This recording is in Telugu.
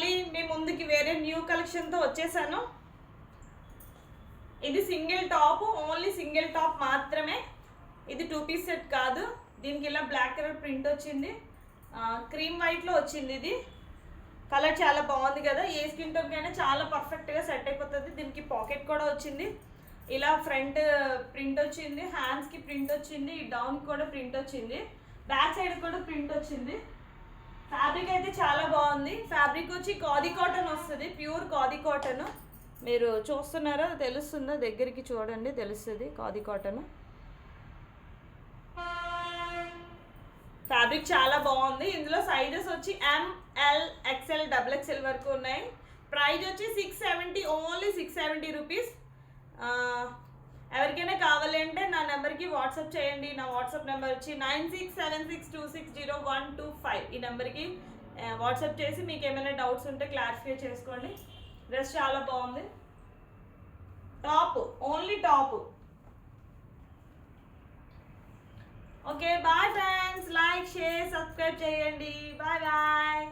మళ్ళీ మీ ముందుకి వేరే న్యూ కలెక్షన్తో వచ్చేసాను. ఇది single top, only single top మాత్రమే. ఇది 2 పీస్ సెట్ కాదు. దీనికి ఇలా బ్లాక్ కలర్ ప్రింట్ వచ్చింది, క్రీమ్ వైట్లో వచ్చింది. ఇది కలర్ చాలా బాగుంది కదా, ఏ స్కిన్ టోన్కైనా చాలా పర్ఫెక్ట్గా సెట్ అయిపోతుంది. దీనికి పాకెట్ కూడా వచ్చింది, ఇలా ఫ్రంట్ ప్రింట్ వచ్చింది, హ్యాండ్స్కి ప్రింట్ వచ్చింది, డౌన్కి కూడా ప్రింట్ వచ్చింది, బ్యాక్ సైడ్ కూడా ప్రింట్ వచ్చింది. ఫ్యాబ్రిక్ అయితే చాలా బాగుంది. ఫ్యాబ్రిక్ వచ్చి ఖాదీ కాటన్ వస్తుంది, ప్యూర్ ఖాదీ కాటన్. మీరు చూస్తున్నారా, తెలుస్తుందా? దగ్గరికి చూడండి, తెలుస్తుంది ఖాదీ కాటన్. ఫ్యాబ్రిక్ చాలా బాగుంది. ఇందులో సైజెస్ వచ్చి ML XL XXL వరకు ఉన్నాయి. ప్రైస్ వచ్చి 670, ఓన్లీ 670 రూపీస్. ఎవరికైనా కావాలి అంటే నా నెంబర్కి వాట్సాప్ చేయండి. నా వాట్సాప్ నెంబర్ వచ్చి 9676260125. ఈ నెంబర్కి వాట్సాప్ చేసి మీకు ఏమైనా డౌట్స్ ఉంటే క్లారిఫై చేసుకోండి. డ్రెస్ చాలా బాగుంది. Top, only top. Okay, bye friends. Like, share, subscribe చేయండి. Bye bye.